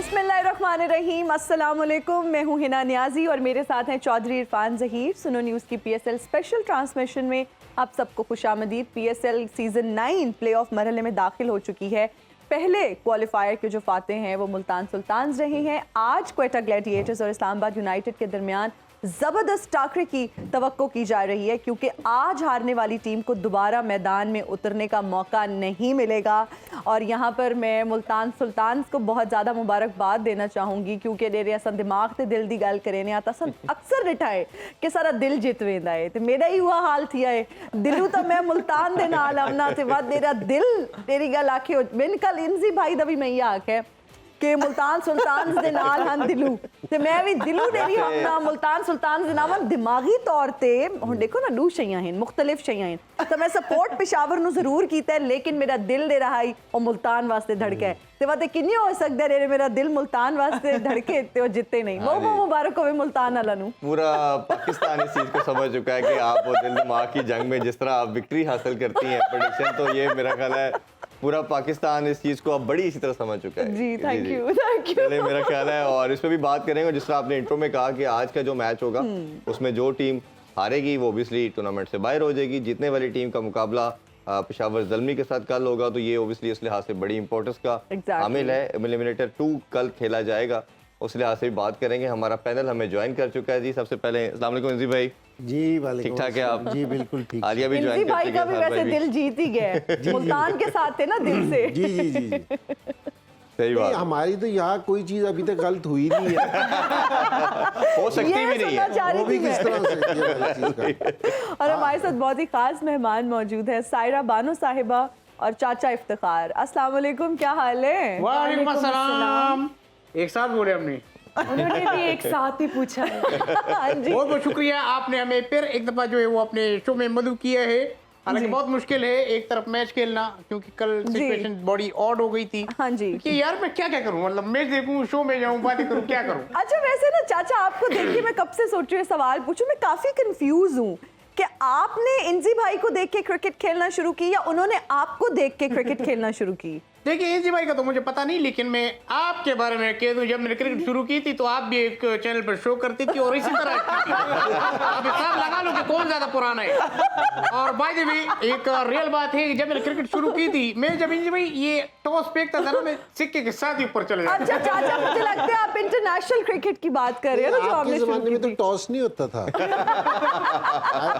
बिस्मिल्लाहिर्रहमानिर्रहीम, अस्सलाम वालेकुम। मैं हूं हिना नियाजी और मेरे साथ हैं चौधरी इरफान ज़हीर। सुनो न्यूज़ की PSL स्पेशल ट्रांसमिशन में आप सबको खुशामदीद। PSL सीज़न 9 प्लेऑफ मरहले में दाखिल हो चुकी है। पहले क्वालिफायर के जो फातेह हैं वो मुल्तान सुल्तान्स रहे हैं। आज क्वेटा ग्लैडिएटर्स और इस्लामाबाद यूनाइटेड के दरमियान ज़बरदस्त टाकरे की तवक्को की जा रही है, क्योंकि आज हारने वाली टीम को दोबारा मैदान में उतरने का मौका नहीं मिलेगा। और यहाँ पर मैं मुल्तान सुल्तान्स को बहुत ज़्यादा मुबारकबाद देना चाहूँगी, क्योंकि डेरे असा दिमाग ते दिल दी गल करे ने आता सन अक्सर डिठा है कि सारा दिल जित वेंदा है, तो मेरा ही हुआ हाल थिया है। दिलू तो मैं मुल्तान दे नाल आना ते बाद मेरा दिल तेरी गल आखे मैंने कल इंजी भाई दा भी मैं ये आखे कि मुल्तान सुल्तान्स दे नाल हन दिलू ते मैं भी दिलू तेरी हम ना मुल्तान सुल्तान्स दे नाल दिमागी तौर ते हुण देखो ना दो शैयां हैं, मुख्तलिफ शैयां हैं, तो मैं सपोर्ट पेशावर नू जरूर कीता है, लेकिन मेरा दिल दे रहा है और मुल्तान वास्ते धड़का है। ते वाते किन्नी हो सकदा है मेरा दिल मुल्तान वास्ते धड़के ते वो जिते नहीं। बहुत बहुत मुबारक होवे मुल्तान वाला नू। पूरा पाकिस्तान इस चीज को समझ चुका है कि आप वो दिल दिमाग की जंग में जिस तरह आप विक्ट्री हासिल करती हैं, प्रेडिक्शन, तो ये मेरा ख्याल है पूरा पाकिस्तान इस चीज को अब बड़ी इसी तरह समझ चुका है। जी थैंक यू चलिए, मेरा ख्याल है और इस पे भी बात करेंगे। जिस तरह आपने इंट्रो में कहा कि आज का जो मैच होगा उसमें जो टीम हारेगी वो ऑब्वियसली टूर्नामेंट से बाहर हो जाएगी। जीतने वाली टीम का मुकाबला पेशावर ज़ल्मी के साथ कल होगा, तो ये ऑब्वियसली इस लिहाज से बड़ी इंपॉर्टेंस का शामिल है। एलिमिनेटर 2 कल खेला जाएगा, उस लिहाज से भी बात करेंगे। हमारा पैनल हमें ज्वाइन कर चुका है जी। सबसे पहले अस्सलाम वालेकुम इंजी भाई। जी वालेकुम, ठीक ठाक है आप? जी बिल्कुल ठीक। आलिया भी ज्वाइन कर भाई का भी वैसे दिल जीत ही गया, मुल्तान के साथ थे ना दिल से। जी जी जी सही बात। हमारी तो यहाँ कोई चीज अभी तक गलत हुई नहीं है। हो सकती भी नहीं है, वो भी किस तरह से और हमारे साथ बहुत ही खास मेहमान मौजूद है, सायरा बानो साहिबा और चाचा इफ्तिखार। अस्सलाम वालेकुम, क्या हाल है? वालेकुम अस्सलाम। एक साथ बोले हमने, उन्होंने भी एक साथ ही पूछा है। बहुत बहुत शुक्रिया, आपने हमें फिर एक दफा जो है वो अपने शो में मदद किया है। हालांकि बहुत मुश्किल है एक तरफ मैच खेलना, क्योंकि कल सिचुएशन बड़ी ऑड हो गई थी। हाँ जी, कि यार मैं क्या क्या करूं, मतलब मैच देखूं, शो में जाऊं, बातें करूं, क्या करूं। अच्छा वैसे ना चाचा, आपको देख के मैं कब से सोच रही हूँ सवाल पूछूं। मैं काफी कंफ्यूज हूँ कि आपने इंजी भाई को देख के क्रिकेट खेलना शुरू की या उन्होंने आपको देख के क्रिकेट खेलना शुरू की? देखिए इंजी भाई का तो मुझे पता नहीं, लेकिन मैं आपके बारे में कह दूं, जब मैंने क्रिकेट शुरू की थी तो आप भी एक चैनल पर शो करती थी और इसी तरह आप हिसाब लगा लो कि कौन ज्यादा पुराना है। और बाय द वे एक रियल बात है कि जब मैंने क्रिकेट शुरू की थी, मैं जब इंजी भाई ये टॉस फेंकता था ना, मैं सिक्के के साथ ही ऊपर चले जाता। अच्छा चाचा, मुझे लगता है आप इंटरनेशनल क्रिकेट की बात कर रहे हो ना, जो आपके आपने शुरू जमाने में तो की थी। टॉस नहीं होता था।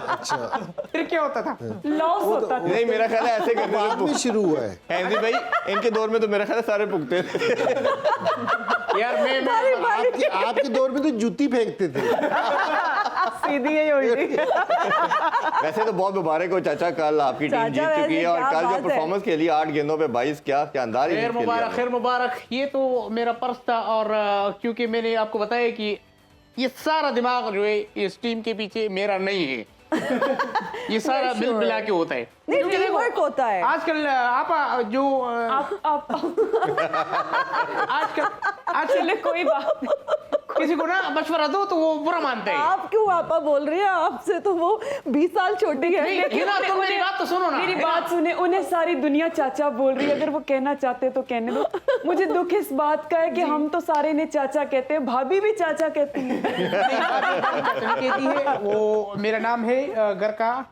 अच्छा, फिर क्या होता था? लॉस होता था। नहीं, मेरा ख्याल है ऐसे करने बाद में शुरू हुआ है। इंजी भाई इनके दौर में तो मेरा ख्याल है सारे भुगते थे। यार मैं आपके दौर में तो जूती फेंकते थे। सीधी है उल्टी। वैसे तो बहुत मुबारक हो चाचा, कल आपकी टीम जीत चुकी है और कल जो परफॉर्मेंस खेली 8 गेंदों पे 22, क्या अंदाज है। खैर मुबारक। ये तो मेरा पर्स था, और क्योंकि मैंने आपको बताया कि ये सारा दिमाग जो है इस टीम के पीछे मेरा नहीं है। ये सारा मिल मिला के होता है, नहीं टीम वर्क होता है। आजकल आप जो आजकल कोई बात नहीं, किसी को ना मशवरा दो तो वो बुरा मानते हैं। आप क्यों आपा बोल रहे हैं? आपसे तो वो 20 साल छोटी है। तो मेरी बात तो सुनो ना, मेरी बात सुने। उन्हें सारी दुनिया चाचा बोल रही है, अगर वो कहना चाहते तो कहने दो। मुझे दुख इस बात का है कि हम तो सारे ने चाचा कहते हैं, भाभी भी चाचा कहती है। कहती है वो मेरा नाम है घर का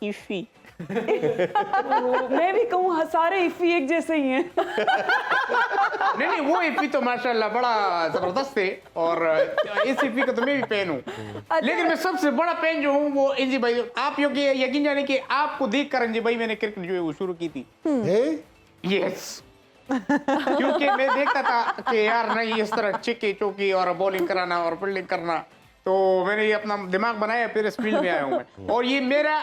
इफी। मैं भी कहूँ सारे इफी एक जैसे ही हैं। नहीं, वो इफी तो माशाल्लाह बड़ा जबरदस्त है, और इस इफी का तो मैं भी फैन हूँ। लेकिन मैं सबसे बड़ा फैन जो हूँ वो इंजी भाई। आप यकीन जाने कि आपको देखकर इंजी भाई मैंने क्रिकेट जो है वो शुरू की थी। यस, क्योंकि मैं देखता था कि यार नहीं, इस तरह चिक्की चौकी और बॉलिंग कराना और फील्डिंग करना, तो मैंने ये अपना दिमाग बनाया, फिर इस फील्ड में आया हूँ मैं। और ये मेरा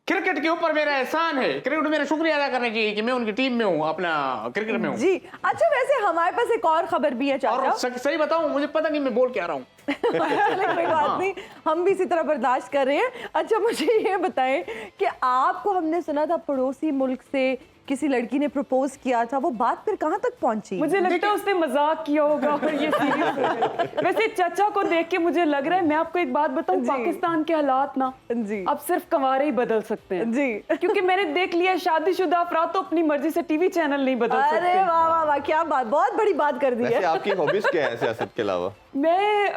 क्रिकेट के ऊपर मेरा एहसान है, क्रिकेट मेरा शुक्रिया अदा करना चाहिए कि मैं उनकी टीम में हूँ, अपना क्रिकेट में हूँ जी। अच्छा वैसे हमारे पास एक और खबर भी है चाचा। और सही बताऊं, मुझे पता नहीं मैं बोल क्या रहा हूँ। चलिए कोई बात नहीं, हम भी इसी तरह बर्दाश्त कर रहे हैं। अच्छा मुझे ये बताएं कि आपको हमने सुना था पड़ोसी मुल्क से किसी लड़की ने प्रपोज किया था, वो बात फिर कहाँ तक पहुंची? मुझे लगता है उसने मजाक किया होगा और ये सीरियस हो गया। वैसे चाचा को देख के मुझे लग रहा है, मैं आपको एक बात बताऊं, जी। पाकिस्तान के हालात ना जी। अब सिर्फ कंवारे ही बदल सकते हैं जी। क्योंकि मैंने देख लिया शादीशुदा अफराद तो अपनी मर्जी से टीवी चैनल नहीं बदल अरे सकते। वाह वाह वाह, क्या बात, बहुत बड़ी बात कर दी वैसे है। आपकी हॉबीज क्या है सियासत के अलावा? मैं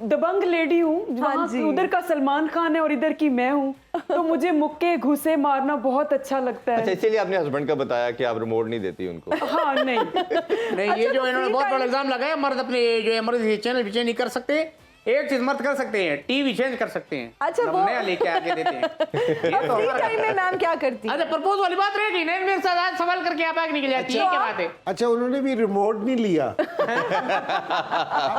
दबंग लेडी हूँ, हाँ जी। उधर का सलमान खान है और इधर की मैं हूँ, तो मुझे मुक्के घुसे मारना बहुत अच्छा लगता अच्छा, है। इसीलिए आपने हस्बैंड का बताया कि आप रिमोट नहीं देती उनको। हाँ नहीं नहीं, ये जो इन्होंने बहुत बड़ा इल्जाम लगाया, मर्द अपने जो है मर्द चैनल भी चेंज नहीं कर सकते। एक चीज मर्द कर सकते हैं, टीवी चेंज कर सकते हैं। अच्छा, मतलब वो- नया लेके आके देते हैं। ये तो फ्री हमारा- टाइम में मैम क्या करती है? अच्छा, प्रपोज वाली बात रहेगी नहीं, मेरे साथ आज सवाल करके आप आगे निकल जाती है, क्या बात है? अच्छा, उन्होंने भी रिमोट नहीं लिया।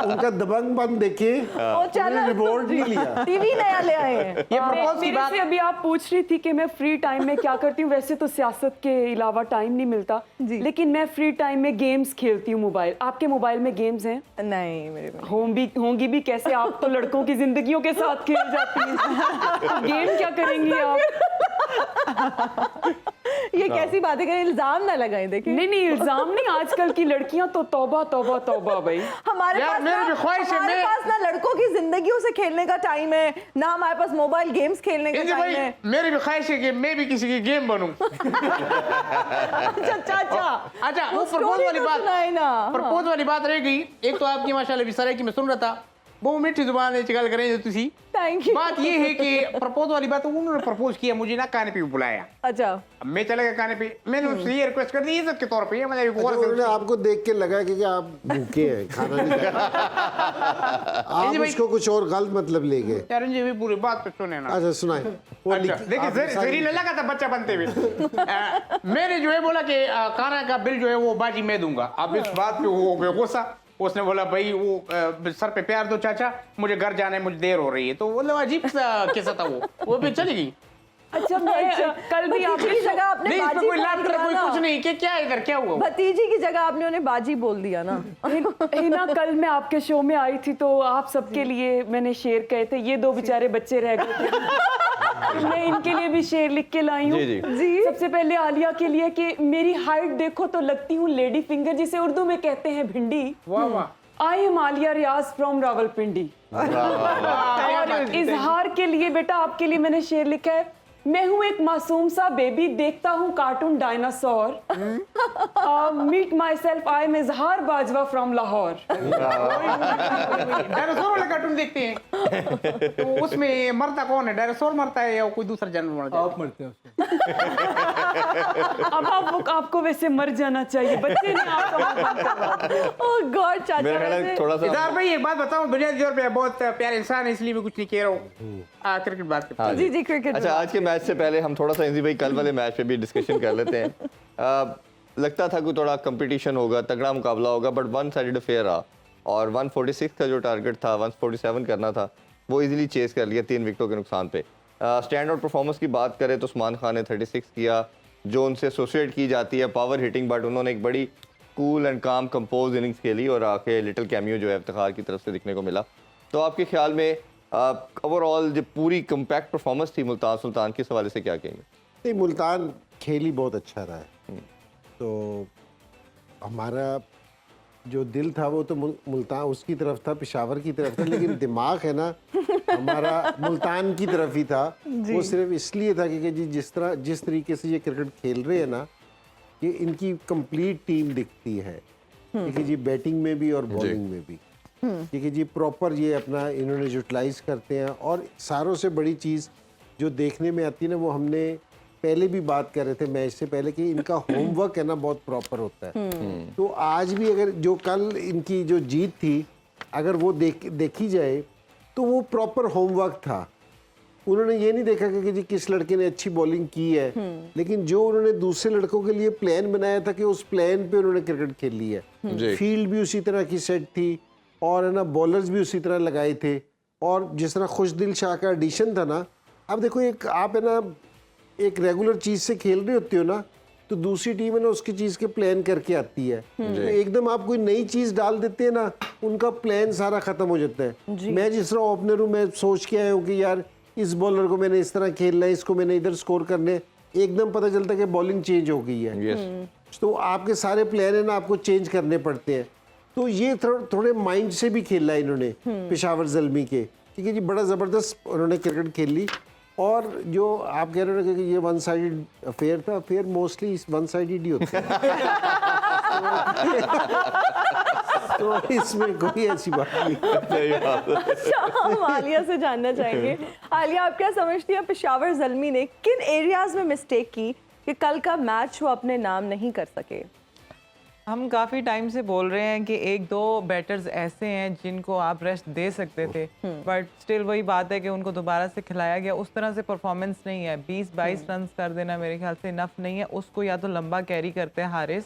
उनका दबंग बंद देखे, वो चैनल रिमोट नहीं लिया। टीवी नया ले आए हैं। ये प्रपोज की मेरे बात से अभी आप पूछ रही थी कि मैं फ्री टाइम में क्या करती हूँ। वैसे तो सियासत के अलावा टाइम नहीं मिलता, जी। लेकिन मैं फ्री टाइम में गेम्स खेलती हूँ। मोबाइल, आपके मोबाइल में गेम्स हैं? नहीं मेरे में। होंगी भी कैसे, आप तो लड़कों की जिंदगियों के साथ खेल जाती हैं। गेम क्या करेंगी आप? ये कैसी बातें करें, इल्जाम ना लगाएं। देखिए नहीं नहीं, इल्जाम नहीं, आजकल की लड़कियां तो तौबा तौबा तौबा भाई। हमारे यार, पास मेरी ना भी ख्वाहिश है, हमारे मैं- पास ना लड़कों की जिंदगियों से खेलने का टाइम है, ना हमारे पास मोबाइल गेम्स खेलने का इंजी टाइम भाई, है। मेरी भी ख्वाहिश है कि मैं भी किसी की गेम बनूं। अच्छा चाचा, अच्छा, वो प्रपोज story वाली तो बात, सुनाए ना। प्रपोज वाली बात रह गई। एक तो आपकी माशाल्लाह विसारे की मैं सुन रहा था, वो मीठी जुबान है, गल करें तुसी। Thank you. बात ये है कि प्रपोज वाली बात, उन्होंने प्रपोज किया, मुझे ना खाने पे बुलाया। अच्छा अब मैं चला गया खाने पे, मैंने उससे ये रिक्वेस्ट कर दी इज्जत के तौर पे, मतलब एक अच्छा, और उन्होंने आपको देख के लगा कि आप भूखे हैं, खाना नहीं खा आप जी भाई। उसको कुछ और गलत मतलब ले गए। यार जी भी पूरी बात तो सुने ना। अच्छा सुनाए। वो अच्छा, लिख- देखिए आपने सारी- जहरीला लगा था बच्चा बनते हुए। मैंने जो है बोला कि खाना का बिल जो है वो बाजी मैं दूंगा। अब इस बात पे वो हो गया गुस्सा। उसने बोला भाई वो सर पे प्यार दो चाचा, मुझे घर जाना है, मुझे देर हो रही है। तो मतलब अजीब सा किस्सा था वो फिर चली गई। अच्छा मैं कल भी भतीजी आपने की जगह आपने नहीं, इसमें बाजी कोई बोल लाफ्टर दिया कोई ना। कुछ नहीं कि क्या इधर क्या हुआ। भतीजी की जगह आपने उन्हें बाजी बोल दिया ना। हिना, कल मैं आपके शो में आई थी तो आप सबके लिए मैंने शेर कहे थे, ये दो बेचारे बच्चे रह गए थे। मैं इनके लिए भी शेर लिख के लाई हूँ। जी, जी। सबसे पहले आलिया के लिए कि मेरी हाइट देखो तो लगती हूँ लेडी फिंगर, जिसे उर्दू में कहते हैं भिंडी। वाह वाह, I am Alia Riaz from Rawalpindi. और इजहार के लिए बेटा आपके लिए मैंने शेर लिखा है, मैं हूँ एक मासूम सा बेबी, देखता हूँ cartoon dinosaur. Meet myself, I am Izhar Bajwa from Lahore. Dinosaur वाला कार्टून देखते हैं तो उसमें मरता कौन है? डायनासोर मरता है या कोई दूसरा जानवर मरता है? आप मरते हैं उसमें। अब आपको वैसे मर जाना चाहिए, बच्चे ने आपको। ओह गॉड चाचा, मेरा ख्याल है वैसे- थोड़ा सा इधर भाई एक बात बताऊं, बुनियादी तौर पे बहुत प्यारे इंसान है, इसलिए मैं कुछ नहीं कह रहा हूँ। क्रिकेट बात करते हैं। हाँ जी जी क्रिकेट। अच्छा, आज के मैच से पहले हम थोड़ा सा इंजी भाई कल वाले मैच पे भी डिस्कशन कर लेते हैं। लगता था कि थोड़ा कंपटीशन होगा, तगड़ा मुकाबला होगा, बट वन साइडेड अफेयर रहा और 146 का जो टारगेट था 147 करना था, वो इजीली चेस कर लिया 3 विकेटों के नुकसान पे। स्टैंड आउट परफॉर्मेंस की बात करें तो उस्मान खान ने 36 किया, जो उनसे एसोसिएट की जाती है पावर हिटिंग, बट उन्होंने एक बड़ी कूल एंड काम कंपोज इनिंग्स खेली और आके लिटिल कैमियो जो है इफ्तिखार की तरफ से दिखने को मिला। तो आपके ख्याल में ओवरऑल जो पूरी कम्पैक्ट परफॉर्मेंस थी मुल्तान सुल्तान के हवाले से क्या कहेंगे? नहीं, मुल्तान खेल ही बहुत अच्छा रहा है। तो हमारा जो दिल था वो तो मुल्तान उसकी तरफ था, पेशावर की तरफ था, लेकिन दिमाग है ना हमारा मुल्तान की तरफ ही था। वो सिर्फ इसलिए था कि जी जिस तरीके से ये क्रिकेट खेल रहे हैं ना, ये इनकी कंप्लीट टीम दिखती है। देखिए जी, बैटिंग में भी और बॉलिंग में भी। देखिए जी, प्रॉपर ये अपना इन्होंने यूटिलाइज करते हैं। और सारों से बड़ी चीज़ जो देखने में आती है ना, वो हमने पहले भी बात कर रहे थे मैच से पहले कि इनका होमवर्क है ना बहुत प्रॉपर होता है। तो आज भी अगर जो कल इनकी जो जीत थी, अगर वो देखी जाए तो वो प्रॉपर होमवर्क था। उन्होंने ये नहीं देखा कि जी किस लड़के ने अच्छी बॉलिंग की है, लेकिन जो उन्होंने दूसरे लड़कों के लिए प्लान बनाया था कि उस प्लान पे उन्होंने क्रिकेट खेली है। फील्ड भी उसी तरह की सेट थी और है ना बॉलर्स भी उसी तरह लगाए थे। और जिस तरह खुशदिल शाह का एडिशन था ना, अब देखो एक आप है ना एक रेगुलर चीज़ से खेल रहे होते हो ना, तो दूसरी टीम है ना उसकी चीज के प्लान करके आती है। तो एकदम आप कोई नई चीज डाल देते हैं ना, उनका प्लान सारा खत्म हो जाता है। मैं जिस तरह ओपनर हूँ, मैं सोच के आया हूँ कि यार इस बॉलर को मैंने इस तरह खेलना है, इसको मैंने इधर स्कोर करने, एकदम पता चलता है कि बॉलिंग चेंज हो गई है। तो आपके सारे प्लान है ना आपको चेंज करने पड़ते हैं। तो ये थोड़े माइंड से भी खेला है इन्होंने पेशावर ज़ल्मी के, क्योंकि जी बड़ा ज़बरदस्त उन्होंने क्रिकेट खेल ली। और जो आप कह रहे हो कि ये वन साइडेड अफेयर था, अफेयर मोस्टली वन साइडेड ही होता है। तो इसमें कोई ऐसी बात नहीं। अच्छा, हम आलिया से जानना चाहेंगे, आलिया आप क्या समझती हैं पेशावर ज़ल्मी ने किन एरियाज में मिस्टेक की कि कल का मैच वो अपने नाम नहीं कर सके? हम काफ़ी टाइम से बोल रहे हैं कि एक दो बैटर्स ऐसे हैं जिनको आप रेस्ट दे सकते थे, बट स्टिल वही बात है कि उनको दोबारा से खिलाया गया। उस तरह से परफॉर्मेंस नहीं है। 20-22 रन कर देना मेरे ख्याल से इनफ नहीं है। उसको या तो लंबा कैरी करते हैं हारिस,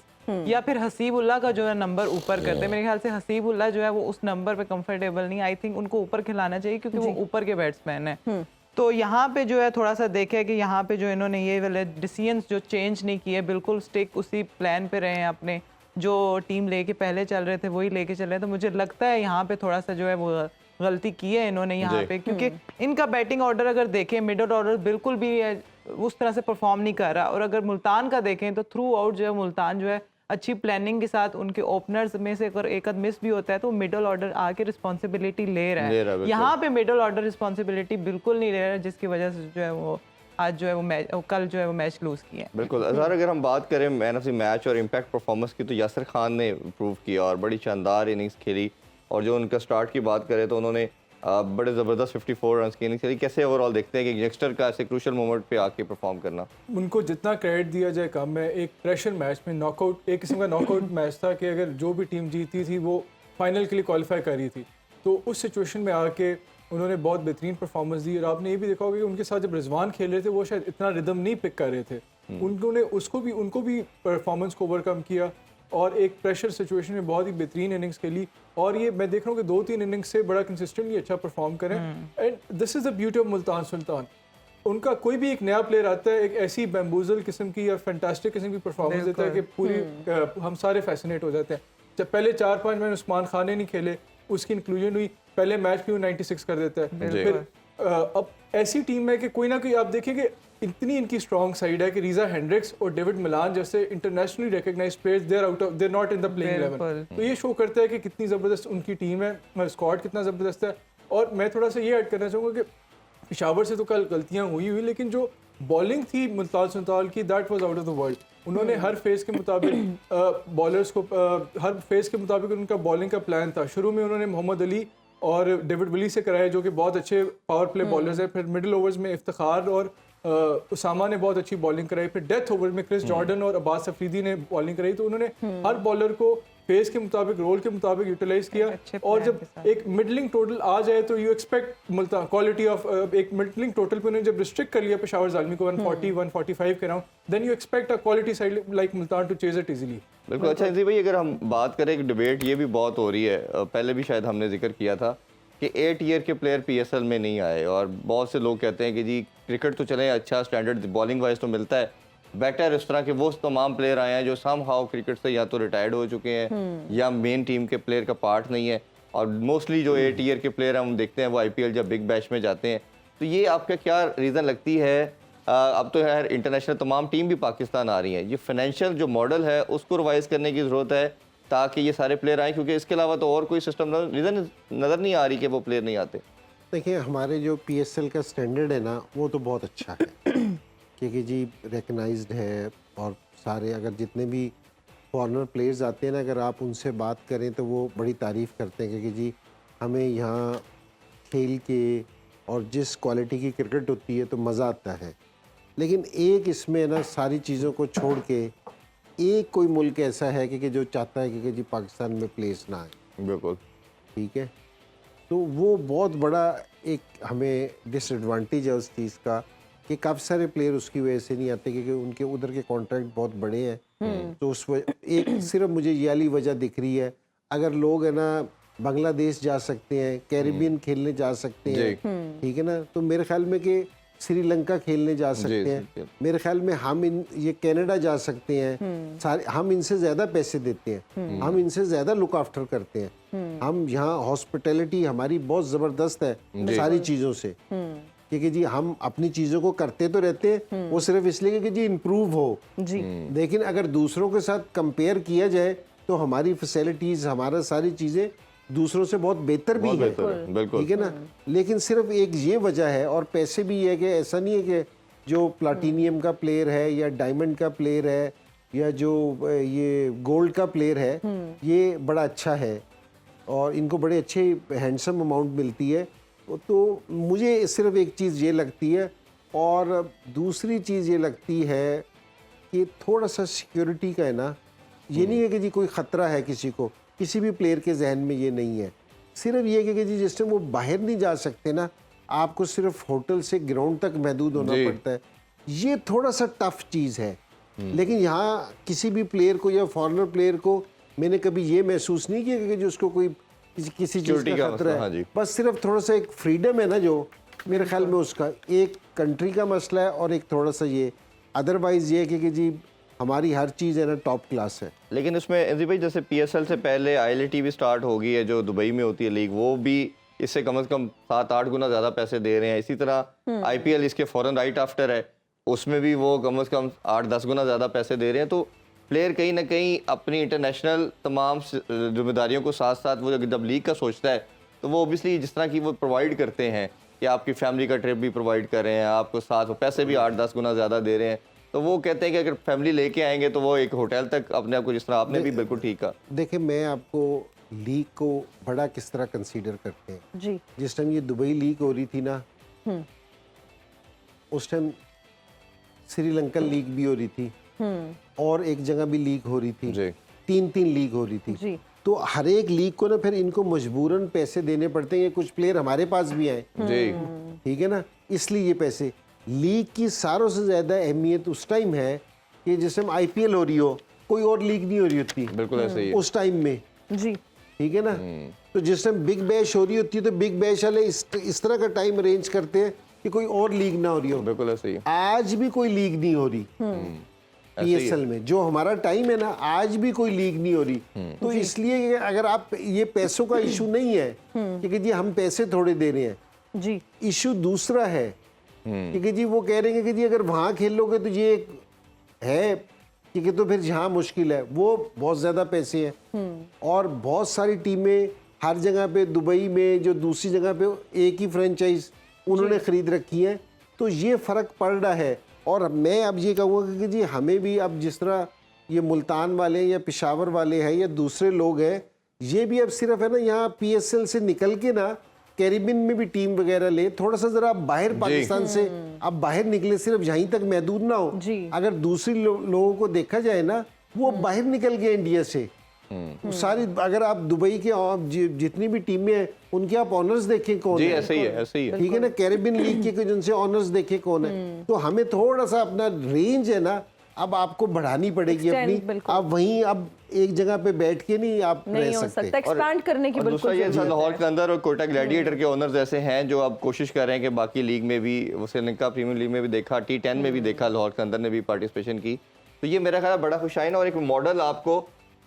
या फिर हसीबुल्ला का जो है नंबर ऊपर करते हैं। मेरे ख्याल से हसीबुल्ला जो है वो उस नंबर पे कंफर्टेबल नहीं। आई थिंक उनको ऊपर खिलाना चाहिए क्योंकि वो ऊपर के बैट्समैन है। तो यहाँ पे जो है थोड़ा सा देखे कि यहाँ पे जो इन्होंने ये वाले डिसीजंस जो चेंज नहीं किए, बिल्कुल स्टिक उसी प्लान पे रहे हैं अपने, जो टीम लेके पहले चल रहे थे वही लेके चल रहे हैं। तो मुझे लगता है यहाँ पे थोड़ा सा जो है वो गलती की है इन्होंने यहाँ पे, क्योंकि इनका बैटिंग ऑर्डर अगर देखें, मिडल ऑर्डर बिल्कुल भी उस तरह से परफॉर्म नहीं कर रहा। और अगर मुल्तान का देखें तो थ्रू आउट जो है मुल्तान जो है अच्छी प्लानिंग के साथ, उनके ओपनर्स में से अगर एक आध मिस भी होता है तो मिडल ऑर्डर आके रिस्पॉन्सिबिलिटी ले रहा है। यहाँ पे मिडल ऑर्डर रिस्पॉन्सिबिलिटी बिल्कुल नहीं ले रहा है, जिसकी वजह से जो है वो आज जो है वो मैच, कल जो है वो मैच लूज किया है। बिल्कुल अज़हर, अगर हम बात करें मैन ऑफ द मैच और इम्पैक्ट परफॉर्मेंस की, तो यासिर खान ने प्रूव किया और बड़ी शानदार इनिंग्स खेली। और जो उनका स्टार्ट की बात करें तो उन्होंने बड़े ज़बरदस्त 54 रन की इनिंग्स खेली। कैसे ओवरऑल देखते हैं कि यंगस्टर का ऐसे क्रूशल मोमेंट पे आके परफॉर्म करना? उनको जितना क्रेडिट दिया जाए कम है। एक प्रेशर मैच में नॉकआउट, एक किस्म का नॉकआउट मैच था कि अगर जो भी टीम जीती थी वो फाइनल के लिए क्वालिफाई कर रही थी। तो उस सिचुएशन में आके उन्होंने बहुत बेहतरीन परफॉर्मेंस दी। और आपने ये भी देखा होगा कि उनके साथ जब रिजवान खेल रहे थे वो शायद इतना रिदम नहीं पिक कर रहे थे। उन्होंने उनको भी परफॉर्मेंस को ओवरकम किया और एक प्रेशर सिचुएशन में बहुत ही बेहतरीन इनिंग्स खेली। और ये मैं देख रहा हूँ कि 2-3 इनिंग्स से बड़ा कंसिस्टेंटली अच्छा परफॉर्म करें। And this is the beauty of Multan Sultan. उनका कोई भी एक नया प्लेयर आता है, एक ऐसी बैम्बूजल किस्म की या फैंटास्टिक किस्म की परफॉर्मेंस देता है कि पूरी हम सारे फैसिनेट हो जाते हैं। जब पहले 4-5 मैच उस्मान खान ने नहीं खेले, उसकी इंक्लूजन हुई, पहले मैच भी वो 96 कर देता है। फिर अब ऐसी टीम है कि कोई ना कोई, आप देखेंगे इतनी इनकी स्ट्रॉन्ग साइड है कि रीजा हेंड्रिक्स और डेविड मिलान जैसे internationally recognized players they're not in the playing 11। तो ये शो करता है कि कितनी ज़बरदस्त उनकी टीम है, स्क्वाड कितना ज़बरदस्त है। और मैं थोड़ा सा ये ऐड करना चाहूँगा कि पेशावर से तो कल गलतियाँ हुई, लेकिन जो बॉलिंग थी मुल्तान सुल्तान की, that was out of the world. उन्होंने हर फेज के मुताबिक बॉलर्स को हर फेज के मुताबिक उनका बॉलिंग का प्लान था। शुरू में उन्होंने मोहम्मद अली और डेविड विली से कराया जो कि बहुत अच्छे पावर प्ले बॉलर्स हैं। फिर मिडिल ओवर्स में इफ्तिखार और उसामा ने बहुत अच्छी बॉलिंग कराई। फिर डेथ ओवर में क्रिस जॉर्डन और अब्बास अफरीदी ने बॉलिंग कराई। तो उन्होंने हर बॉलर को फेज के मुताबिक, रोल के मुताबिक यूटिलाइज किया। और जब एक मिडलिंग टोटल आ जाए तो you expect Multan quality of एक मिडलिंग टोटल पे उन्होंने जब रिस्ट्रिक्ट कर लिया पेशावर ज़ालमी को 140-145 के around, then you expect a quality side like Multan to chase it easily. बिल्कुल। अच्छा इंजी भाई, अगर हम बात करें, एक डिबेट ये भी बहुत हो रही है, पहले भी शायद हमने जिक्र किया था कि 8 ईयर के प्लेयर पीएसएल में नहीं आए। और बहुत से लोग कहते हैं कि जी क्रिकेट तो चले, अच्छा स्टैंडर्ड बॉलिंग वाइज तो मिलता है, बेटर इस तरह के वो तमाम प्लेयर आए हैं जो सम हाउ क्रिकेट से या तो रिटायर्ड हो चुके हैं या मेन टीम के प्लेयर का पार्ट नहीं है। और मोस्टली जो 8 ईयर के प्लेयर हम देखते हैं वो आईपीएल या बिग बैश में जाते हैं। तो ये आपका क्या रीज़न लगती है? अब तो यार इंटरनेशनल तमाम टीम भी पाकिस्तान आ रही हैं, ये फाइनेंशियल जो मॉडल है उसको रिवाइज करने की ज़रूरत है ताकि ये सारे प्लेयर आए, क्योंकि इसके अलावा तो और कोई सिस्टम रीज़न नज़र नहीं आ रही कि वो प्लेयर नहीं आते। देखिए हमारे जो पीएसएल का स्टैंडर्ड है ना वो तो बहुत अच्छा है क्योंकि जी रिकग्नाइज्ड है। और सारे अगर जितने भी फॉरेनर प्लेयर्स आते हैं ना, अगर आप उनसे बात करें तो वो बड़ी तारीफ़ करते हैं क्योंकि जी हमें यहाँ खेल के और जिस क्वालिटी की क्रिकेट होती है तो मज़ा आता है। लेकिन एक इसमें ना सारी चीज़ों को छोड़ के एक कोई मुल्क ऐसा है कि जो चाहता है कि जी पाकिस्तान में प्लेस ना आए। बिल्कुल ठीक है, तो वो बहुत बड़ा एक हमें डिसएडवांटेज है उस चीज़ का कि काफ़ी सारे प्लेयर उसकी वजह से नहीं आते क्योंकि उनके उधर के कॉन्ट्रैक्ट बहुत बड़े हैं। तो उस एक सिर्फ मुझे ये वाली वजह दिख रही है, अगर लोग है ना बांग्लादेश जा सकते हैं, कैरिबियन खेलने जा सकते हैं, ठीक है ना, तो मेरे ख्याल में कि श्रीलंका खेलने जा सकते जी, हैं। मेरे ख्याल में हम ये कनाडा जा सकते हैं। सारे हम इनसे ज़्यादा पैसे देते हैं, हम इनसे ज़्यादा लुक आफ्टर करते हैं। हम यहाँ हॉस्पिटैलिटी हमारी बहुत ज़बरदस्त है सारी चीज़ों से, क्योंकि जी हम अपनी चीज़ों को करते तो रहते हैं, वो सिर्फ इसलिए कि जी इम्प्रूव हो जी। लेकिन अगर दूसरों के साथ कंपेयर किया जाए तो हमारी फैसिलिटीज़, हमारा सारी चीज़ें दूसरों से बहुत बेहतर भी बहुत है, बेहतर है, बिल्कुल। ठीक है ना। लेकिन सिर्फ एक ये वजह है, और पैसे भी है कि ऐसा नहीं है कि जो प्लाटीनियम का प्लेयर है या डायमंड का प्लेयर है या जो ये गोल्ड का प्लेयर है ये बड़ा अच्छा है और इनको बड़े अच्छे हैंडसम अमाउंट मिलती है। तो मुझे सिर्फ एक चीज़ ये लगती है, और दूसरी चीज़ ये लगती है कि थोड़ा सा सिक्योरिटी का है ना। ये नहीं है कि जी कोई ख़तरा है किसी को, किसी भी प्लेयर के जहन में ये नहीं है। सिर्फ ये कि जी जिस टाइम वो बाहर नहीं जा सकते ना, आपको सिर्फ होटल से ग्राउंड तक महदूद होना पड़ता है। ये थोड़ा सा टफ चीज़ है। लेकिन यहाँ किसी भी प्लेयर को या फॉरेनर प्लेयर को मैंने कभी ये महसूस नहीं किया कि जो उसको कोई किसी चीज़ Security का का खतरा मसला, हाँ है। जी। बस सिर्फ थोड़ा सा एक फ्रीडम है ना, जो मेरे ख्याल में उसका एक कंट्री का मसला है और एक थोड़ा सा ये। अदरवाइज ये है कि जी हमारी हर चीज़ है ना टॉप क्लास है। लेकिन इसमें एनजी भाई जैसे पीएसएल से पहले आईएलटी भी स्टार्ट हो गई है जो दुबई में होती है लीग, वो भी इससे कम से कम 7-8 गुना ज़्यादा पैसे दे रहे हैं। इसी तरह आईपीएल इसके फौरन राइट आफ्टर है, उसमें भी वो कम से कम 8-10 गुना ज़्यादा पैसे दे रहे हैं। तो प्लेयर कहीं ना कहीं अपनी इंटरनेशनल तमाम जिम्मेदारियों को साथ साथ वो जब लीग का सोचता है तो वो ओबियसली जिस तरह की वो प्रोवाइड करते हैं कि आपकी फैमिली का ट्रिप भी प्रोवाइड कर रहे हैं, आपको साथ पैसे भी 8-10 गुना ज़्यादा दे रहे हैं। तो वो कहते हैं कि अगर फैमिली लेके आएंगे तो वो एक होटल तक अपने आप को, जिस तरह आपने भी बिल्कुल ठीक कहा। देखिए मैं आपको लीग को बड़ा किस तरह कंसीडर करते हैं। जी। जिस टाइम ये दुबई लीग हो रही थी ना, उस टाइम श्रीलंकन लीग भी हो रही थी और एक जगह भी लीग हो रही थी, जी। 3 लीग हो रही थी। जी। तो हर एक लीग को ना फिर इनको मजबूरन पैसे देने पड़ते हैं। कुछ प्लेयर हमारे पास भी आए, जी। ठीक है ना, इसलिए ये पैसे। लीग की सारों से ज़्यादा अहमियत उस टाइम है कि जिस टाइम आईपीएल हो रही हो, कोई और लीग नहीं हो रही होती बिल्कुल ऐसे ही है। उस टाइम में, जी। ठीक है ना। तो जिस टाइम बिग बैश हो रही होती है तो बिग बैश वाले इस तरह का टाइम अरेंज करते हैं कि कोई और लीग ना हो रही हो। बिल्कुल ऐसे ही है। आज भी कोई लीग नहीं हो रही पीएसएल में, जो हमारा टाइम है ना, आज भी कोई लीग नहीं हो रही। तो इसलिए अगर आप, ये पैसों का इशू नहीं है क्योंकि जी हम पैसे थोड़े दे रहे हैं, जी। इशू दूसरा है क्योंकि जी वो कह रहे हैं कि जी अगर वहाँ खेल लोगे तो ये है क्योंकि तो फिर जहाँ मुश्किल है वो बहुत ज़्यादा पैसे हैं और बहुत सारी टीमें हर जगह पे, दुबई में जो दूसरी जगह पे एक ही फ्रेंचाइज उन्होंने ख़रीद रखी है। तो ये फ़र्क पड़ रहा है। और मैं अब ये कहूँगा कि जी हमें भी अब जिस तरह ये मुल्तान वाले या पेशावर वाले हैं या दूसरे लोग हैं, ये भी अब सिर्फ है ना यहाँ पीएसएल से निकल के ना कैरिबियन में भी टीम वगैरह ले, थोड़ा सा जरा बाहर पाकिस्तान से अब बाहर निकले, सिर्फ यहीं तक महदूद ना हो। जी। अगर दूसरी लोगों को देखा जाए ना, वो बाहर निकल गए इंडिया से सारी। अगर आप दुबई के जितनी भी टीमें हैं उनके आप ऑनर्स देखें कौन जी है, ऐसे ही है, ऐसे ही है। ठीक है ना। कैरिबियन लीग के जिनसे ऑनर्स देखे कौन है। तो हमें थोड़ा सा अपना रेंज है ना अब आपको बढ़ानी पड़ेगी Extend, अपनी। बिल्कुल। आप वहीं अब एक जगह पे बैठ के नहीं आप नहीं रह हो सकते। सकता, एक्सपैंड करने की और दूसरा बिल्कुल ये जरूरत लाहौर है। के अंदर और कोटा ग्लैडिएटर के ओनर्स ऐसे हैं जो अब कोशिश कर रहे हैं कि बाकी लीग में भी, वो श्रीलंका प्रीमियर लीग में भी देखा, T10 में भी देखा, लाहौर के अंदर ने भी पार्टिसिपेशन की। तो ये मेरा ख्याल बड़ा खुशाइन और एक मॉडल आपको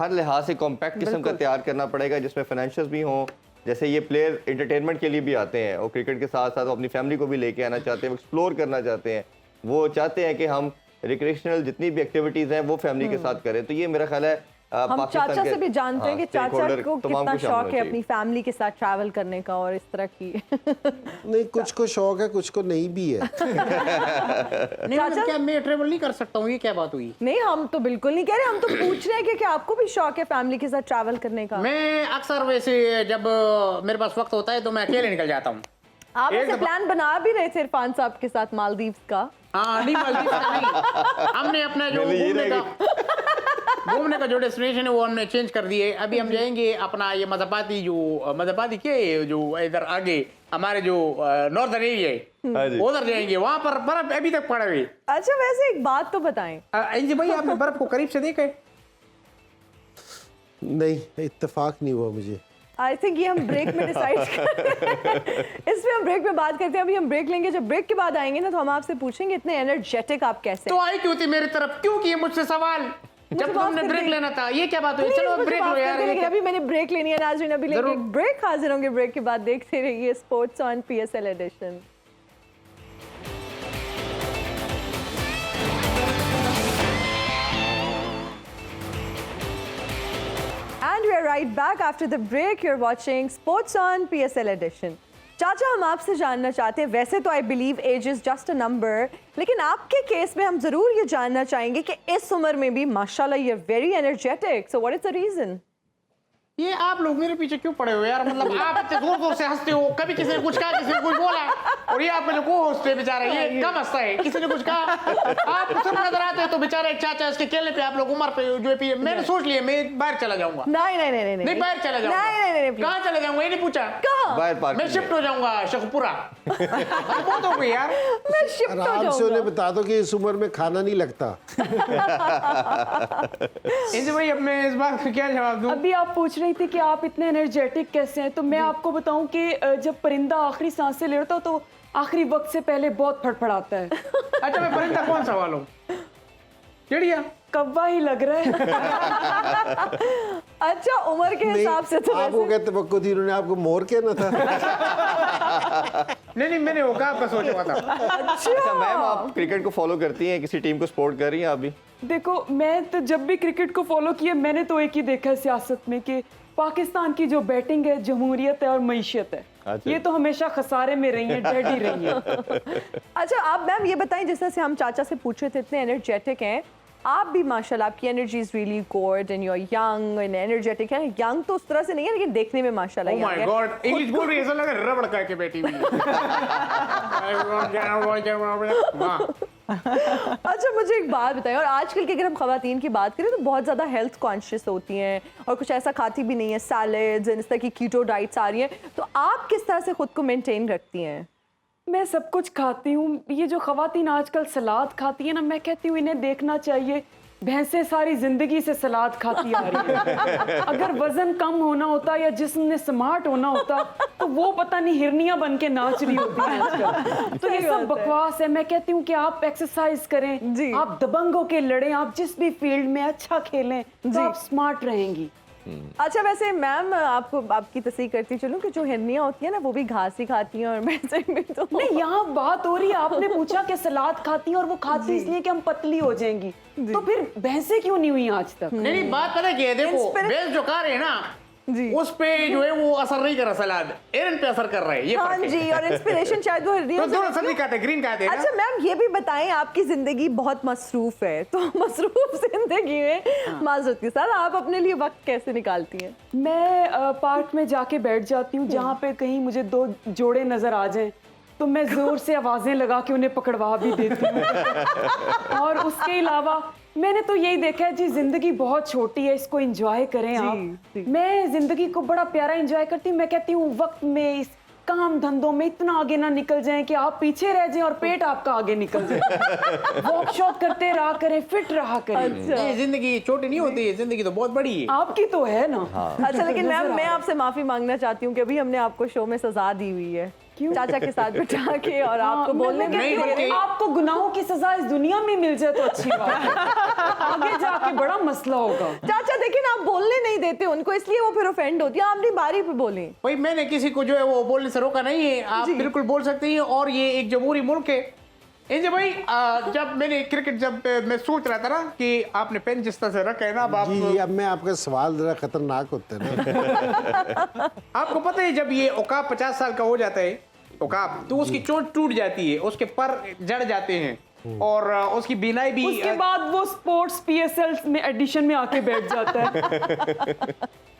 हर लिहाज से कॉम्पैक्ट किस्म का तैयार करना पड़ेगा जिसमें फाइनेंशियल्स भी हों। जैसे ये प्लेयर एंटरटेनमेंट के लिए भी आते हैं और क्रिकेट के साथ साथ वो अपनी फैमिली को भी लेके आना चाहते हैं, एक्सप्लोर करना चाहते हैं। वो चाहते हैं कि हम रिक्रिएशनल जितनी भी एक्टिविटीज हैं वो फैमिली के साथ करें। तो ये मेरा ख्याल है हम चाचा से भी जानते हैं कि चाचा को कितना शौक है अपनी फैमिली के साथ ट्रैवल करने का और इस तरह की। नहीं, कुछ को शौक है, कुछ को नहीं भी है। नहीं मतलब क्या मैं ट्रेवल नहीं कर सकता हूँ, ये क्या बात हुई? नहीं, हम तो बिल्कुल नहीं कह रहे, हम तो पूछ रहे हैं कि क्या आपको भी शौक है फैमिली के साथ ट्रैवल करने का? मैं अक्सर वैसे जब मेरे पास वक्त होता है तो मैं अकेले निकल जाता हूँ। आप ऐसे प्लान बना भी रहे थे इरफान साहब के साथ मालदीव्स का? हाँ नहीं, मालदीव का नहीं, हमने अपना जो घूमने का जो डेस्टिनेशन है वो हमने चेंज कर दिए। अभी हम जाएंगे अपना ये मज़ापाती क्या है जो इधर आगे हमारे जो नॉर्दर्न एरिया है उधर जाएंगे, वहाँ पर बर्फ अभी तक पड़ा हुई। अच्छा, वैसे एक बात तो बताएं, जी भाई आपने बर्फ को करीब से देखा है? नहीं, इत्तेफाक नहीं हुआ मुझे। आई थिंक ये हम ब्रेक में डिसाइड इसमें हम ब्रेक में बात करते हैं। अभी हम ब्रेक लेंगे, जब ब्रेक के बाद आएंगे ना तो हम आपसे पूछेंगे इतने एनर्जेटिक आप कैसे तो आई क्यों थी मेरी तरफ, क्यों किए मुझसे सवाल जब माफ तुमने कर ब्रेक दें। लेना था? ये क्या बात हुई? Please, चलो अब मुझे ब्रेक माफ लो कर यार। दें, लेकिन अभी मैंने ब्रेक लेनी है नाज़रीन, अभी लेंगे जरूर। एक ब्रेक। हाजिर होंगे ब्रेक के बाद, देखते रहिए sports on PSL edition. And we are right back after the break. You're watching Sports on PSL Edition. चाचा, हम आपसे जानना चाहते हैं, वैसे तो I believe age is just a number, लेकिन आपके केस में हम जरूर ये जानना चाहेंगे कि इस उम्र में भी माशाल्लाह you are very energetic, so what is the reason? ये आप लोग मेरे पीछे क्यों पड़े हो यार? मतलब आप इतने जोर जोर से हंसते हो, कभी किसी ने कुछ कहा, किसी ने कुछ बोला, और ये आपके जो को होस्ट है बेचारा, ये कम हंसता है। किसी ने कुछ कहा, आप सब नजर आते हो तो बेचारा एक चाचा इसके केले पे, आप लोग उम्र पे जो है, मैंने सोच लिया मैं बाहर चला जाऊंगा। नहीं बाहर चला जाऊंगा। नहीं कहाँ चला जाऊंगा ये नहीं पूछा? कहाँ? बाहर पार्क मैं शिफ्ट हो जाऊंगा शेखपुरा। बहुत हो गई यार। मैं शिफ्ट हो आराम से उन्हें जाऊंगा। बता दो कि इस उम्र में खाना नहीं लगता। इंजी भाई अब मैं इस बात का क्या जवाब दूं? अभी आप पूछ रही थी कि आप इतने एनर्जेटिक कैसे हैं, तो मैं आपको बताऊं कि जब परिंदा आखिरी सांसें लेता है तो आखिरी वक्त से पहले बहुत फड़फड़ाता है। अच्छा मैं परिंदा कौन सा वालों? चिड़िया? कौवा ही लग रहा है। अच्छा, उम्र के हिसाब से तो आपको वैसे- क्या तवक्को थी, उन्होंने आपको मोर कहना था? नहीं मैंने वो का सोचा हुआ था। अच्छा मैम, आप क्रिकेट को फॉलो करती हैं, किसी टीम को सपोर्ट कर रही हैं आप भी? देखो, मैं तो जब भी क्रिकेट को फॉलो किया मैंने तो एक ही देखा है सियासत में कि पाकिस्तान की जो बैटिंग है, जमहूरियत है और मईशत है, अच्छा। ये तो हमेशा खसारे में रही है, डेड ही रही है। अच्छा, आप मैम ये बताएं, जिस तरह से हम चाचा से पूछ रहे थे इतने एनर्जेटिक हैं आप भी, माशाल्लाह आपकी energy is really good and you are young and energetic है। यंग तो उस तरह से नहीं है, लेकिन देखने में माशाल्लाह ओह young माय है। गॉड, इंग्लिश बोल रही है, ऐसा लग रहा है रबड़ का के बैठी हुई है। अच्छा, मुझे एक बात बताएं, और आजकल की अगर हम खवातीन की बात करें तो बहुत ज़्यादा हेल्थ कॉन्शियस होती हैं और कुछ ऐसा खाती भी नहीं है, सैलेड्स इस तरह की कीटो डाइट्स आ रही हैं, तो आप किस तरह से खुद को मेंटेन रखती हैं? मैं सब कुछ खाती हूँ। ये जो खवातीन आजकल सलाद खाती है ना, मैं कहती हूँ इन्हें देखना चाहिए, भैंसें सारी जिंदगी से सलाद खाती आ रही है। अगर वजन कम होना होता या जिस्म ने स्मार्ट होना होता तो वो पता नहीं हिरनियां बन के नाच रही होती हैं आजकल। तो ये सही सब बात है। बकवास है। मैं कहती हूँ कि आप एक्सरसाइज करें, जी। आप दबंगों के लड़ें, आप जिस भी फील्ड में अच्छा खेलें तो आप स्मार्ट रहेंगी। अच्छा, वैसे मैम आपको आपकी तस्दीक करती चलूं कि जो हिरनियाँ होती हैं ना वो भी घास ही खाती हैं और भैंसें भी तो नहीं, यहाँ बात हो रही है, आपने पूछा कि सलाद खाती हैं और वो खाती इसलिए कि हम पतली हो जाएंगी, तो फिर भैंसें क्यों नहीं हुई आज तक? नहीं बात पता क्या है, देखो भैंस जो खा रहे हैं ना जी। उस पे जो है वो असर नहीं कर रहा, सलाद एरन पे असर कर रहा है, ये हाँ फर्क है। जी, और इंस्पिरेशन शायद वो हिरनियों तो से दोनों होती सब्जी हो। खाते, ग्रीन खाते हैं ना। अच्छा मैम, ये भी बताएं, आपकी जिंदगी बहुत मसरूफ है, तो मसरूफ जिंदगी में माजरत के साथ आप अपने लिए वक्त कैसे निकालती हैं? मैं पार्क में जाके बैठ जाती हूँ, जहाँ पे कहीं मुझे दो जोड़े नजर आ जाएं तो मैं जोर से आवाजें लगा के उन्हें पकड़वा भी देती हूँ। और उसके अलावा मैंने तो यही देखा है जी, जिंदगी बहुत छोटी है, इसको एंजॉय करें आप। जी। मैं जिंदगी को बड़ा प्यारा एंजॉय करती हूँ। मैं कहती हूँ वक्त में इस काम धंधों में इतना आगे ना निकल जाएं कि आप पीछे रह जाएं और पेट आपका आगे निकल जाए। वॉक शॉक करते रहा करें, फिट रहा करें। ये जिंदगी छोटी नहीं होती है, जिंदगी तो बहुत बड़ी है। आपकी तो है ना। अच्छा, लेकिन मैम मैं आपसे माफी मांगना चाहती हूँ कि अभी हमने आपको शो में सजा दी हुई है, चाचा के साथ बिठा के, और आपको बोलने मैं भी कहती हूँ, आपको गुनाहों की सजा इस दुनिया में मिल जाए तो अच्छी बात है। आगे जाके बड़ा मसला होगा। चाचा देखिए ना, आप बोलने नहीं देते उनको, इसलिए वो फिर ऑफेंड होती है। आप अपनी बारी पे बोलें। भाई मैंने किसी को जो है वो बोलने से रोका नहीं है, आप बिल्कुल बोल सकते हैं, और ये एक जमहूरी मुल्क है। इंजे भाई जब मैंने क्रिकेट, जब मैं सोच रहा था ना कि आपने पेन जिस तरह से रखा है ना, अब आप जी, अब मैं आपका सवाल जरा खतरनाक होता है ना। आपको पता है जब ये औकाब 50 साल का हो जाता है औकाब, तो उसकी चोट टूट जाती है, उसके पर जड़ जाते हैं और उसकी बीनाई भी। उसके बाद वो स्पोर्ट्स PSL में एडिशन में आके बैठ जाता है।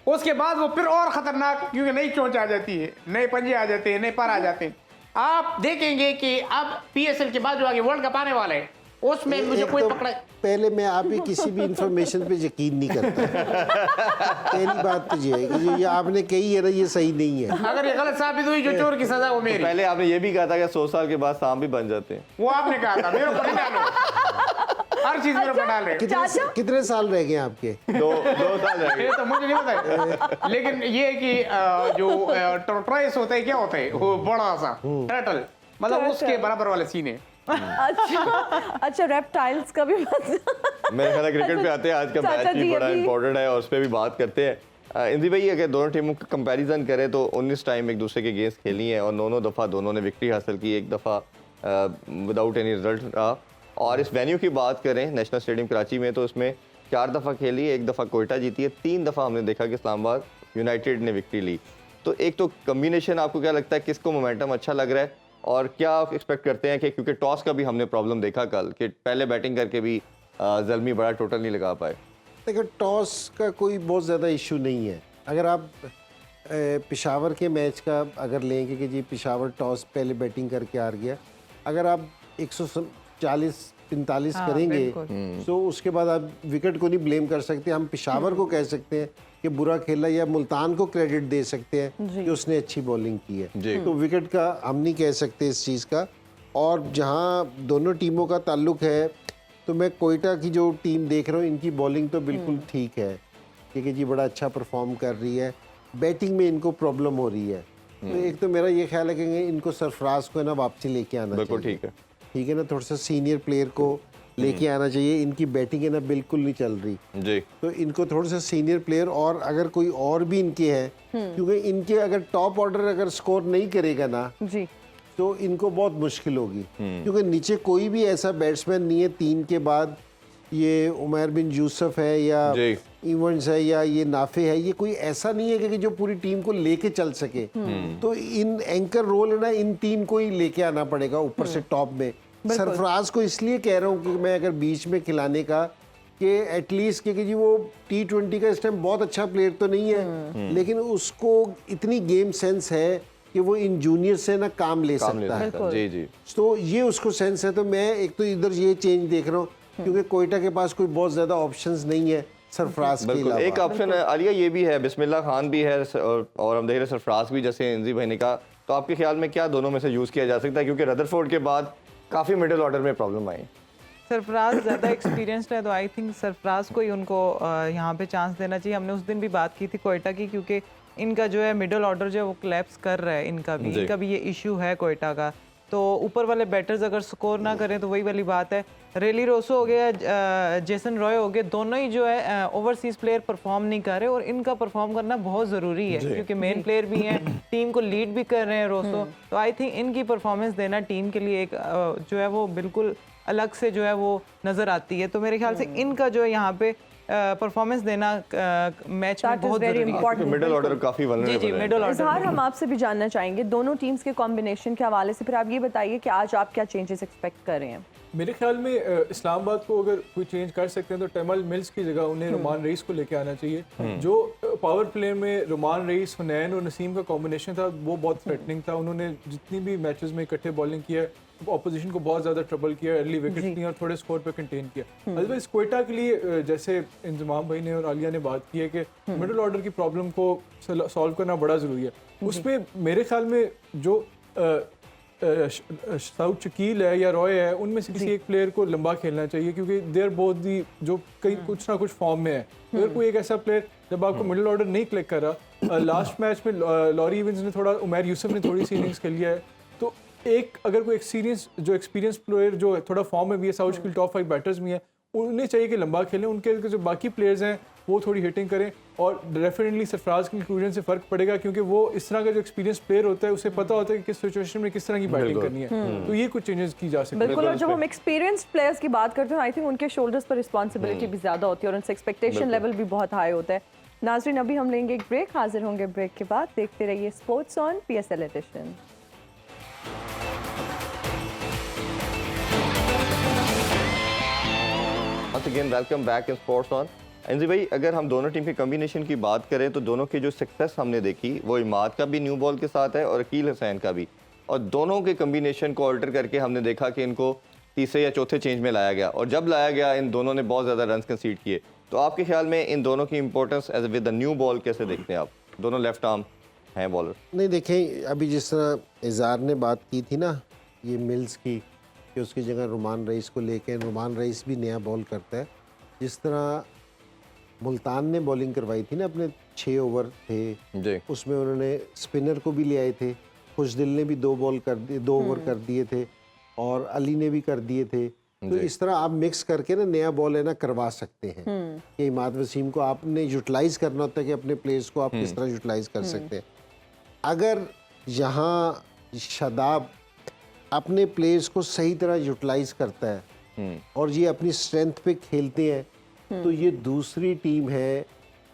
उसके बाद वो फिर और खतरनाक, क्योंकि नई चोट आ जाती है, नए पंजे आ जाते हैं, नए पर आ जाते हैं। आप देखेंगे कि अब PSL के बाद जो आगे वर्ल्ड कप आने वाला है उसमें मुझे एक कोई तो पकड़ा। पहले मैं आप ही किसी भी इंफॉर्मेशन पे यकीन नहीं करता। पहली बात तो ये है कि जो ये आपने कही है ना, ये सही नहीं है। अगर ये गलत साबित हुई, जो चोर की सजा वो मेरी। पहले आपने ये भी कहा था कि 100 साल के बाद सांप भी बन जाते हैं। वो आपने कहा था, मेरे को नहीं डालो। हर चीज मेरे ऊपर डाल रहे हैं। कितने साल रह गए आपके? दो साल रह ये गए। तो मुझे नहीं पता है। लेकिन ये है कि जो टॉर्टोइस होता है, क्या होता है वो बड़ा सा टर्टल, मतलब उसके बराबर वाले सीन है। अच्छा रेप्टाइल्स का भी मेरे ख्याल क्रिकेट पे आते हैं, आज का चाचा मैच भी जी बड़ा अभी- इंपॉर्टेंट है और उस पर भी बात करते हैं। इंदी भाई, अगर दोनों टीमों का कंपैरिजन करें तो 19 टाइम एक दूसरे के अगेंस्ट खेली है और दोनों दफ़ा दोनों ने विक्ट्री हासिल की, एक दफ़ा विदाउट एनी रिजल्ट रहा। और इस वेन्यू की बात करें नेशनल स्टेडियम कराची में, तो इसमें 4 दफ़ा खेली है, एक दफ़ा कोयटा जीती है, 3 दफ़ा हमने देखा कि इस्लामाबाद यूनाइटेड ने विक्ट्री ली। तो एक तो कम्बिनेशन आपको क्या लगता है, किसको मोमेंटम अच्छा लग रहा है और क्या आप एक्सपेक्ट करते हैं कि, क्योंकि टॉस का भी हमने प्रॉब्लम देखा कल कि पहले बैटिंग करके भी ज़ल्मी बड़ा टोटल नहीं लगा पाए। देखो, टॉस का कोई बहुत ज़्यादा इशू नहीं है। अगर आप पेशावर के मैच का अगर लेंगे कि जी पेशावर टॉस पहले बैटिंग करके हार गया, अगर आप 140-45 करेंगे तो उसके बाद आप विकेट को नहीं ब्लेम कर सकते। हम पेशावर को कह सकते हैं कि बुरा खेला, या मुल्तान को क्रेडिट दे सकते हैं कि उसने अच्छी बॉलिंग की है। तो विकेट का हम नहीं कह सकते इस चीज़ का। और जहाँ दोनों टीमों का ताल्लुक है, तो मैं कोयटा की जो टीम देख रहा हूँ, इनकी बॉलिंग तो बिल्कुल ठीक है, क्योंकि जी बड़ा अच्छा परफॉर्म कर रही है। बैटिंग में इनको प्रॉब्लम हो रही है, तो एक तो मेरा ये ख्याल है कि इनको सरफराज को है ना वापसी लेके आना बिल्कुल चाहिए। ठीक है। ठीक है ना, थोड़ा सा सीनियर प्लेयर को लेके आना चाहिए। इनकी बैटिंग है ना बिल्कुल नहीं चल रही, जी, तो इनको थोड़ा सा सीनियर प्लेयर, और अगर कोई और भी इनके हैं, क्योंकि इनके अगर टॉप ऑर्डर अगर स्कोर नहीं करेगा ना जी तो इनको बहुत मुश्किल होगी, क्योंकि नीचे कोई भी ऐसा बैट्समैन नहीं है 3 के बाद। ये उमर बिन यूसुफ है या जी। इवेंट्स है या ये नाफे है, ये कोई ऐसा नहीं है कि जो पूरी टीम को लेके चल सके। तो इन एंकर रोल है ना, इन 3 को ही लेके आना पड़ेगा ऊपर से टॉप में। सरफराज को इसलिए कह रहा हूँ कि मैं अगर बीच में खिलाने का कि एटलीस्ट, क्योंकि जी वो T20 का इस टाइम बहुत अच्छा प्लेयर तो नहीं है, लेकिन उसको इतनी गेम सेंस है कि वो इन जूनियर से ना काम ले सकता है। जी जी। तो ये उसको सेंस है। तो मैं एक तो इधर ये चेंज देख रहा हूँ, क्योंकि कोयटा के पास कोई बहुत ज्यादा ऑप्शंस नहीं है सरफराज के बिल्कुल, अलावा। एक ऑप्शन है आलिया, ये भी है, बिस्मिल्लाह खान भी है और हम देख रहे हैं सरफराज भी, जैसे इंजी भाई ने कहा। तो आपके ख्याल में क्या दोनों में से यूज़ किया जा सकता है, क्योंकि रदरफोर्ड के बाद काफ़ी मिडिल ऑर्डर में प्रॉब्लम आई। सरफराज ज़्यादा एक्सपीरियंस्ड है, तो आई थिंक सरफराज को ही उनको यहाँ पे चांस देना चाहिए। हमने उस दिन भी बात की थी कोयटा की, क्योंकि इनका जो है मिडिल ऑर्डर जो है वो क्लैप्स कर रहा है, इनका भी ये इशू है कोयटा का। तो ऊपर वाले बैटर्स अगर स्कोर ना करें तो वही वाली बात है। रेली रोसो हो गया, जेसन रॉय हो गए, दोनों ही जो है ओवरसीज प्लेयर परफॉर्म नहीं कर रहे, और इनका परफॉर्म करना बहुत ज़रूरी है, क्योंकि मेन प्लेयर भी हैं, टीम को लीड भी कर रहे हैं रोसो। तो आई थिंक इनकी परफॉर्मेंस देना टीम के लिए एक जो है वो बिल्कुल अलग से जो है वो नज़र आती है। तो मेरे ख्याल से इनका जो है यहाँ पे परफॉर्मेंस देना मैच में बहुत जरूरी है। मिडिल ऑर्डर काफ़ी जी वल्नरेबल है। Middle order. इजहार, हम आपसे भी जानना चाहेंगे दोनों टीम्स के कॉम्बिनेशन के हवाले से, फिर आप ये बताइए कि आज आप क्या चेंजेस एक्सपेक्ट कर रहे हैं। मेरे ख्याल में इस्लामाबाद को अगर कोई चेंज कर सकते हैं तो टैमल मिल्स की जगह उन्हें रुमान रईस को लेके आना चाहिए। जो पावर प्ले में रुमान रईस, हुनैन और नसीम का कॉम्बिनेशन था वो बहुत थ्रेटनिंग था। उन्होंने जितनी भी मैचेस में इकट्ठे बॉलिंग किया है, ऑपोजिशन को बहुत ज़्यादा ट्रबल किया, अर्ली विकेट ली और थोड़े स्कोर पे कंटेन किया। अदरवाइज कोयटा के लिए जैसे इंजमाम भाई ने और आलिया ने बात की है कि मिडिल ऑर्डर की प्रॉब्लम को सॉल्व करना बड़ा ज़रूरी है। उसमें मेरे ख्याल में जो साउथ शकील है या रॉय है, उनमें से किसी एक प्लेयर को लंबा खेलना चाहिए, क्योंकि देयर बोथ दी जो कहीं कुछ ना कुछ फॉर्म में है। अगर कोई एक ऐसा प्लेयर जब आपको मिडिल ऑर्डर नहीं क्लिक कर रहा, लास्ट मैच में लॉरी इवेंस ने थोड़ा, उमर यूसुफ ने थोड़ी सी इनिंग्स खेली है, तो एक अगर कोई एक्सपीरियंस प्लेयर जो थोड़ा फॉर्म में भी है, साउथ शकील टॉप 5 बैटर्स में है, उन्हें चाहिए कि लंबा खेलें। उनके जो बाकी प्लेयर्स हैं वो थोड़ी हिटिंग करें, और डेफिनेटली सरफराज के इंक्लूजन से फ़र्क पड़ेगा, क्योंकि वो इस तरह का जो एक्सपीरियंस प्लेयर होता है उसे पता होता है कि किस सिचुएशन में किस तरह की बैटिंग करनी है। तो ये कुछ चेंजेस की जा सकती है। बिल्कुल, और जब हम एक्सपीरियंस्ड प्लेयर्स की बात करते हैं, आई थिंक उनके शोल्डर्स पर रिस्पॉन्सिबिलिटी भी ज़्यादा होती है और उनसे एक्सपेक्टेशन लेवल भी बहुत हाई होता है। नाजरीन, अभी हम लेंगे एक ब्रेक, हाजिर होंगे ब्रेक के बाद। देखते रहिए sports on PSL edition. Again welcome back in sports on. एनजी भाई, अगर हम दोनों टीम के कॉम्बिनेशन की बात करें तो दोनों की जो सक्सेस हमने देखी वो इमाद का भी न्यू बॉल के साथ है और अकील हुसैन का भी, और दोनों के कॉम्बिनेशन को ऑल्टर करके हमने देखा कि इनको तीसरे या चौथे चेंज में लाया गया, और जब लाया गया इन दोनों ने बहुत ज़्यादा रन कंसीड किए। तो आपके ख्याल में इन दोनों की importance as with the new ball कैसे देखते हैं आप? दोनों लेफ्ट आर्म हैं बॉलर। नहीं, देखें, अभी जिस तरह इज़हार ने बात की थी ना ये मिल्स की, कि उसकी जगह रुमान रईस को लेके, रुमान रईस भी नया बॉल करता है। जिस तरह मुल्तान ने बॉलिंग करवाई थी ना, अपने 6 ओवर थे जी उसमें उन्होंने स्पिनर को भी ले आए थे, खुशदिल ने भी 2 ओवर कर दिए थे और अली ने भी कर दिए थे। तो इस तरह आप मिक्स करके ना नया बॉल है ना करवा सकते हैं कि इमाद वसीम को आपने यूटिलाइज करना होता है कि अपने प्लेयर्स को आप किस तरह यूटिलाइज कर सकते हैं। अगर यहाँ शादाब अपने प्लेयर्स को सही तरह यूटिलाइज करता है और ये अपनी स्ट्रेंथ पे खेलते हैं तो ये दूसरी टीम है,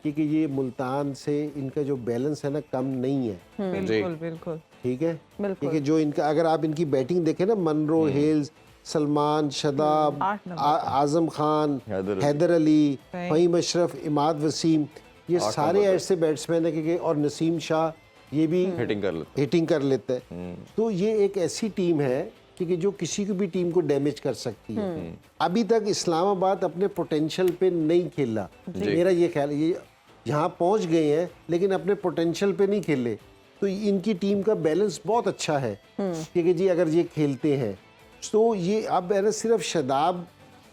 क्योंकि ये मुल्तान से इनका जो बैलेंस है ना कम नहीं है। बिल्कुल बिल्कुल ठीक है, क्योंकि जो इनका अगर आप इनकी बैटिंग देखें ना, मनरो, हेल्स, सलमान, शदाब, आजम खान, हैदर अली, फहीम अशरफ, इमाद वसीम, ये सारे ऐसे बैट्समैन हैं क्योंकि और नसीम शाह ये भी हिटिंग कर लेता है। तो ये एक ऐसी टीम है क्योंकि जो किसी की भी टीम को डैमेज कर सकती है। अभी तक इस्लामाबाद अपने पोटेंशियल पे नहीं खेला, मेरा ये ख्याल है। ये यहाँ पहुँच गए हैं लेकिन अपने पोटेंशियल पे नहीं खेले। तो इनकी टीम का बैलेंस बहुत अच्छा है क्योंकि जी अगर ये खेलते हैं तो ये अब है ना सिर्फ शदाब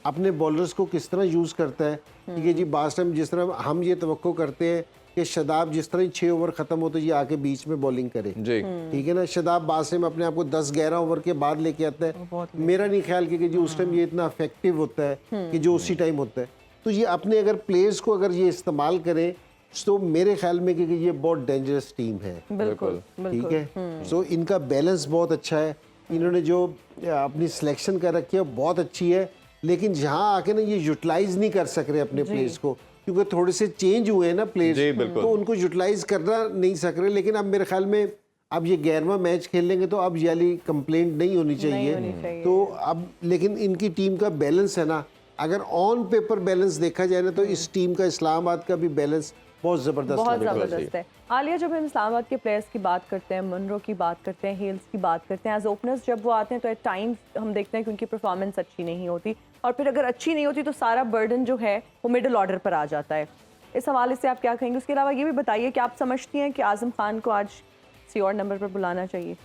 अपने बॉलर्स को किस तरह यूज़ करता है। क्योंकि जी बास टाइम जिस तरह हम ये तवक्को करते हैं कि शदाब जिस तरह 6 ओवर ख़त्म हो तो ये आके बीच में बॉलिंग करे, ठीक है ना। शदाब बासिम अपने आप को 10-11 ओवर के बाद लेके आता है। मेरा नहीं ख्याल कि जी उस टाइम ये इतना इफेक्टिव होता है कि जो उसी टाइम होता है। तो ये अपने अगर प्लेयर्स को अगर ये इस्तेमाल करें तो मेरे ख्याल में कि ये बहुत डेंजरस टीम है। बिल्कुल ठीक है। सो इनका बैलेंस बहुत अच्छा है। इन्होंने जो अपनी सिलेक्शन कर रखी है बहुत अच्छी है, लेकिन जहाँ आके ना ये यूटिलाइज नहीं कर सक रहे अपने प्लेयर्स को क्योंकि थोड़े से चेंज हुए हैं ना प्लेयर्स, तो उनको यूटिलाइज करना नहीं सक रहे। लेकिन अब मेरे ख्याल में अब ये 11वां मैच खेलेंगे तो अब ये वाली कंप्लेंट नहीं होनी चाहिए। तो अब लेकिन इनकी टीम का बैलेंस है ना, अगर ऑन पेपर बैलेंस देखा जाए ना तो इस टीम का इस्लामाबाद का भी बैलेंस बहुत ज़बरदस्त है। आलिया, जब हम इस्लामाबाद के प्लेयर्स की बात करते हैं, मनरो की बात करते हैं, हेल्स की बात करते हैं, एज ओपनर्स जब वो आते हैं तो एट टाइम्स हम देखते हैं कि उनकी परफॉर्मेंस अच्छी नहीं होती और फिर अगर अच्छी नहीं होती तो सारा बर्डन जो है वो मिडिल ऑर्डर पर आ जाता है। इस हवाले से आप क्या कहेंगे? उसके अलावा ये भी बताइए कि आप समझती हैं कि आजम खान को आज किसी और नंबर पर बुलाना चाहिए?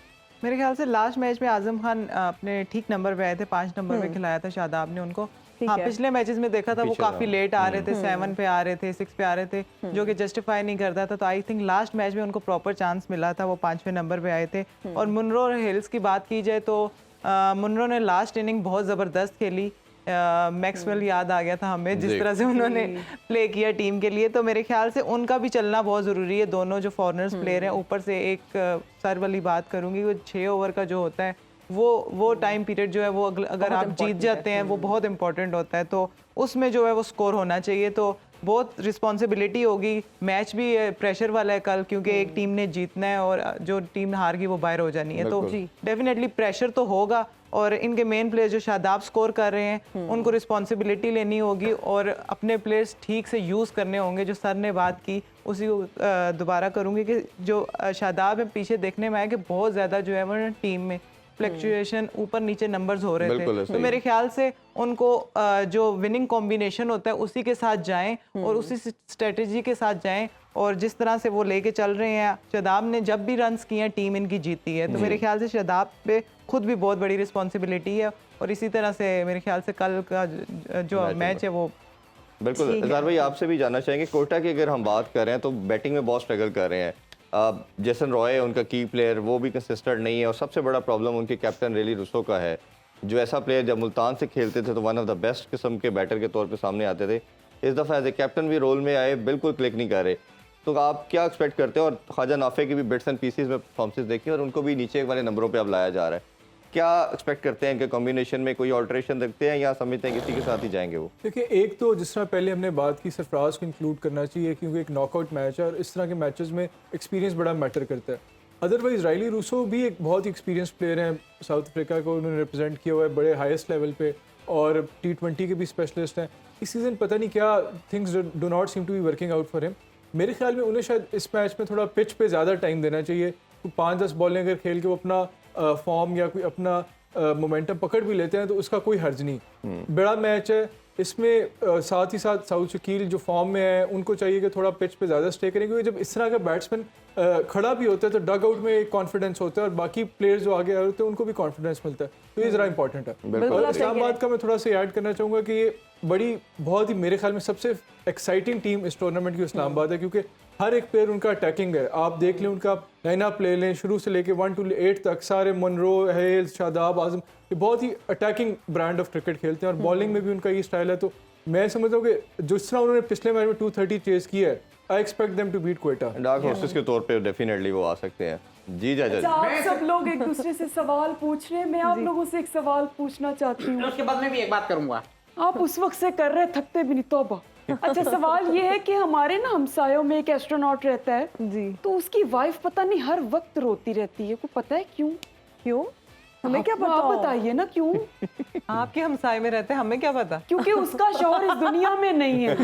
मेरे ख्याल से लास्ट मैच में आजम खान अपने ठीक नंबर पे आए थे, 5 नंबर पे खिलाया था शादाब ने उनको। हाँ, पिछले मैचेस में देखा था वो काफी लेट आ रहे थे, 7 पे आ रहे थे, 6 पे आ रहे थे, जो कि जस्टिफाई नहीं करता था। तो आई थिंक लास्ट मैच में उनको प्रॉपर चांस मिला था, वो 5वें नंबर पे आए थे। और मुनरो और हिल्स की बात की जाए तो मुनरो ने लास्ट इनिंग बहुत ज़बरदस्त खेली। मैक्सवेल याद आ गया था हमें, जिस तरह से उन्होंने प्ले किया टीम के लिए। तो मेरे ख्याल से उनका भी चलना बहुत ज़रूरी है। दोनों जो फॉरनर्स प्लेयर हैं, ऊपर से एक सर वाली बात करूँगी, वो 6 ओवर का जो होता है वो टाइम पीरियड जो है वो अगर आप जीत जाते हैं वो बहुत इंपॉर्टेंट होता है। तो उसमें जो है वो स्कोर होना चाहिए। तो बहुत रिस्पॉन्सिबिलिटी होगी। मैच भी प्रेशर वाला है कल, क्योंकि एक टीम ने जीतना है और जो टीम हार गई वो बाहर हो जानी है। तो डेफिनेटली प्रेशर तो होगा और इनके मेन प्लेयर जो शादाब स्कोर कर रहे हैं उनको रिस्पॉन्सिबिलिटी लेनी होगी और अपने प्लेयर्स ठीक से यूज़ करने होंगे। जो सर ने बात की उसी को दोबारा करूँगी कि जो शादाब है, पीछे देखने में आया कि बहुत ज़्यादा जो है वो टीम में फ्लक्चुएशन ऊपर नीचे नंबर्स हो रहे थे। तो मेरे ख्याल से उनको जो विनिंग कॉम्बिनेशन होता है उसी के साथ जाएं और उसी स्ट्रेटजी के साथ जाएं और जिस तरह से वो लेके चल रहे हैं। शादाब ने जब भी रन्स किए हैं टीम इनकी जीती है। तो मेरे ख्याल से शादाब पे खुद भी बहुत बड़ी रिस्पॉन्सिबिलिटी है और इसी तरह से मेरे ख्याल से कल का जो मैच है वो बिल्कुल। इज़हार भाई, आपसे भी जानना चाहेंगे, कोटा की अगर हम बात कर रहे हैं तो बैटिंग में बहुत स्ट्रगल कर रहे हैं। जेसन रॉय उनका की प्लेयर, वो भी कंसिस्टेंट नहीं है और सबसे बड़ा प्रॉब्लम उनके कैप्टन रेली रुसो का है। जो ऐसा प्लेयर जब मुल्तान से खेलते थे तो वन ऑफ द बेस्ट किस्म के बैटर के तौर पे सामने आते थे, इस दफ़ा एज ए कैप्टन भी रोल में आए, बिल्कुल क्लिक नहीं कर रहे। तो आप क्या एक्सपेक्ट करते हैं? और ख्वाजा नाफे की भी बिट्स एंड पीसेस में परफॉर्मेंस देखी और उनको भी नीचे वाले नंबरों पर अब लाया जा रहा है। क्या एक्सपेक्ट करते हैं इनके कॉम्बिनेशन में कोई ऑल्ट्रेशन रखते हैं या समझते हैं किसी के साथ ही जाएंगे वो? देखिए, एक तो जिस तरह पहले हमने बात की, सरफराज को इंक्लूड करना चाहिए क्योंकि एक नॉकआउट मैच है और इस तरह के मैचेस में एक्सपीरियंस बड़ा मैटर करता है। अदरवाइज राइली रूसो भी एक बहुत ही एक्सपीरियंस प्लेयर हैं, साउथ अफ्रीका को उन्होंने रिप्रेजेंट किया हुआ है बड़े हाईएस्ट लेवल पे और T20 के भी स्पेशलिस्ट हैं। इस सीज़न पता नहीं क्या things do not seem to be working out for him. मेरे ख्याल में उन्हें शायद इस मैच में थोड़ा पिच पे ज़्यादा टाइम देना चाहिए। 5-10 बॉलें अगर खेल के वो अपना फॉर्म या कोई अपना मोमेंटम पकड़ भी लेते हैं तो उसका कोई हर्ज नहीं। बड़ा मैच है, इसमें साथ ही साथ साउथ शकील जो फॉर्म में है उनको चाहिए कि थोड़ा पिच पे ज़्यादा स्टे करें, क्योंकि जब इस तरह का बैट्समैन खड़ा भी होता है तो डग आउट में एक कॉन्फिडेंस होता है और बाकी प्लेयर्स जो आगे आ रहे होते हैं उनको भी कॉन्फिडेंस मिलता है, तो ये ज़रा इंपॉर्टेंट है। बिल्कुल और आप सही कह रहे इस्लामाबाद का मैं थोड़ा सा ऐड करना चाहूँगा कि ये बड़ी बहुत ही मेरे ख्याल में सबसे एक्साइटिंग टीम इस टूर्नामेंट की इस्लामाबाद है, क्योंकि हर एक प्लेयर उनका अटैकिंग है। आप देख लें उनका लाइनअप ले लें शुरू से लेके 1 to 8 तक, सारे मनरो, हेल्स, शादाब, आजम, ये बहुत ही अटैकिंग ब्रांड ऑफ क्रिकेट खेलते हैं और बॉलिंग में भी उनका ये स्टाइल है। तो मैं समझता हूँ कि जिस तरह उन्होंने पिछले मैच में 230 चेस किया है, I expect them to beat Quetta. Dark horses के तौर पे डेफिनेटली वो आ सकते हैं। जी चाचा जी। आप सब लोग एक दूसरे से सवाल पूछ रहे हैं, मैं आप लोगों से एक सवाल पूछना चाहती हूँ। उसके बाद मैं भी एक बात करूंगा। आप उस वक्त से कर रहे थकते भी नहीं, तौबा। अच्छा, सवाल ये है कि हमारे ना हमसायों में एक एस्ट्रोनॉट रहता है जी। तो उसकी वाइफ पता नहीं हर वक्त रोती रहती है, को पता है क्यों? क्यों? हमें क्या पता? आप बताइए ना क्यों? आपके हमसाए में रहते हैं, हमें क्या पता? क्योंकि उसका शौहर इस दुनिया में नहीं है,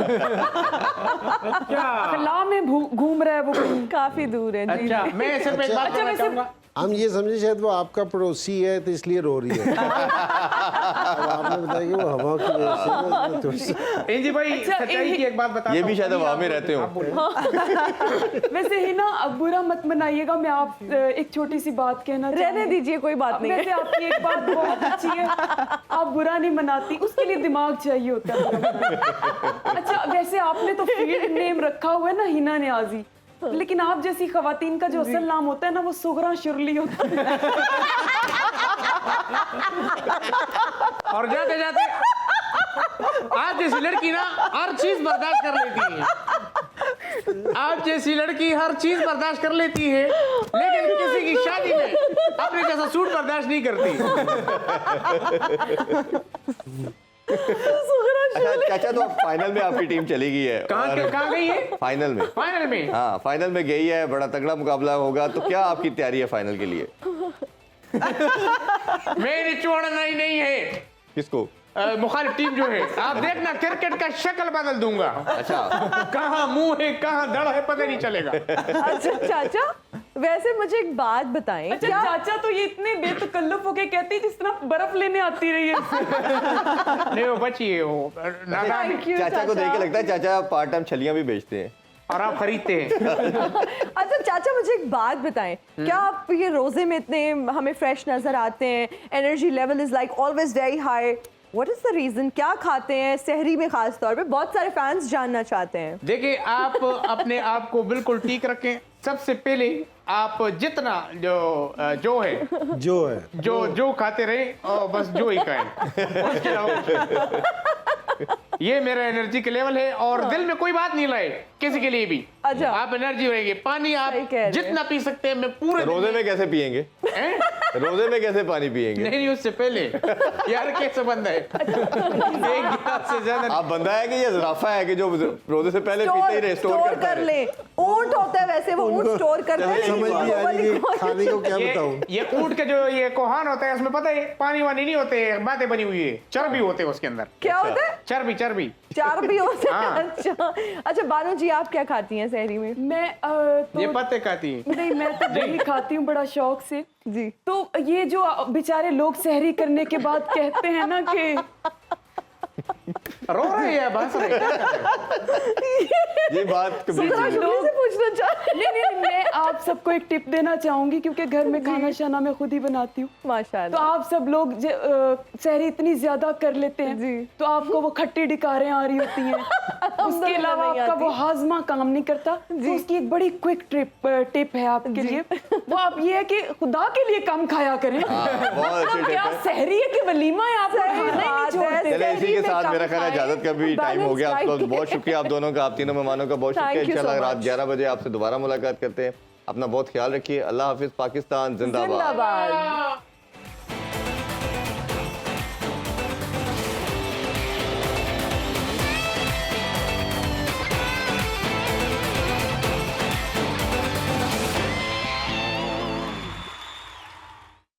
खला में घूम रहा है वो कहीं। काफी दूर है जी। अच्छा, मैं सिर्फ एक बात कहना चाहूंगा। हम ये समझे शायद वो आपका पड़ोसी है तो इसलिए रो रही है। अब आपने बताया कि वो हवा की वजह से इंजी भाई, अच्छा, सच्चाई की एक बात बताता ये भी हूं। शायद हवा में रहते हो। आप बोलिए। वैसे ही ना, अब बुरा मत मनाइएगा, मैं आप एक छोटी सी बात कहना रहने चाहूंगी। दीजिए, कोई बात नहीं वैसे आपकी एक बात बहुत अच्छी है, आप बुरा नहीं मनाती, उसके लिए दिमाग चाहिए होता है। अच्छा, वैसे आपने तो फील्ड नेम रखा हुआ है ना हिना नियाजी, लेकिन आप जैसी खवातीन का जो असल नाम होता है ना वो सुगरा शुरली होता है। और जाते जाते आप जैसी लड़की ना हर चीज बर्दाश्त कर लेती है। आप जैसी लड़की हर चीज बर्दाश्त कर लेती है, लेकिन किसी की शादी में अपने जैसा सूट बर्दाश्त नहीं करती। अच्छा चाचा, तो फाइनल में आपकी टीम चली गई है। कहाँ गई है? फाइनल में। फाइनल में? हाँ, फाइनल में गई है, बड़ा तगड़ा मुकाबला होगा, तो क्या आपकी तैयारी है फाइनल के लिए? मेरी छोड़ना ही नहीं है। किसको? मुखालिफ टीम जो है, आप देखना क्रिकेट का शक्ल बदल दूंगा। अच्छा, कहाँ मुंह है कहाँ धड़ है पता नहीं चलेगा। अच्छा चाचा, वैसे मुझे एक बात बताएं। अच्छा, चाचा तो ये इतने बेतकल्लुफ होके कहती है जिस तरह बर्फ लेने आती रही है। नहीं, वो बची है वो नादान है। Thank you, चाचा को देख के लगता है चाचा पार्ट टाइम छलियां भी बेचते हैं। और आप खरीदते हैं। अच्छा चाचा, मुझे एक बात बताएं, क्या आप ये रोजे में इतने हमें फ्रेश नजर आते हैं, energy level is like always very high, what is the reason? क्या खाते हैं सहरी में? खास तौर पे बहुत सारे फैंस जानना चाहते हैं। देखिए, आप अपने आप को बिल्कुल ठीक रखें। सबसे पहले आप जितना जो खाते रहे और बस जो ही खाएं। उसके अलावा ये मेरा एनर्जी के लेवल है और दिल में कोई बात नहीं लाए किसी के लिए भी। अच्छा। आप एनर्जी रहेगी। पानी आप सही कह रहे हैं। जितना पी सकते हैं, मैं पूरे रोजे में कैसे पियेंगे? हैं? रोजे में कैसे पानी पियेंगे? नहीं, उससे पहले यार कैसे बंदा है? एक गिलास से ज्यादा। आप बंदा है कि ये जराफा है कि जो रोजे से पहले पीते ही रहे, स्टोर करता कर रहे? ले। ऊंट होता है वैसे, वो ऊंट स्टोर करता है। समझ नहीं आ रही कि खाने को क्या बताऊं। ये ऊंट के जो ये कोहान होता है, उसमें पता है पानी वानी नहीं होते, बातें बनी हुई है, चर्बी होते हैं उसके अंदर। क्या होता है? चर्बी चर्बी। चार भी होते हैं। हाँ। अच्छा बानो जी, आप क्या खाती हैं सहरी में? मैं ये तो पत्ते खाती है। नहीं, मैं तो दही खाती हूँ बड़ा शौक से जी। तो ये जो बेचारे लोग सहरी करने के बाद कहते हैं ना कि रो रहे हैं, बस रहे हैं। ये बात कभी जरा शुक्रिया से पूछना चाह नहीं, मैं आप सबको एक टिप देना चाहूंगी, क्योंकि घर में खाना शाना मैं खुद ही बनाती हूँ। तो माशाल्लाह। आप सब लोग सहरी इतनी ज्यादा कर लेते हैं जी। तो आपको वो खट्टी डिकारें आ रही होती हैं। उसके अलावा नहीं आपका आती। वो हाजमा काम नहीं करता, तो उसकी एक बड़ी क्विक टिप है आपके लिए। वो आप ये है कि खुदा के लिए कम खाया करें। बहुत अच्छी अब टिप क्या है। सहरी है कि वलीमा है, आप खाना ही नहीं छोड़ते। चले इसी के साथ मेरा ख्याल है इजाजत का भी टाइम हो गया। आपको बहुत शुक्रिया, आप दोनों का, आप तीनों मेहमानों का बहुत शुक्रिया। Thank you so इंशाल्लाह रात much. 11 बजे आपसे दोबारा मुलाकात करते हैं। अपना बहुत ख्याल रखिए। अल्लाह हाफिज। पाकिस्तान जिंदाबाद। जिंदाबाद।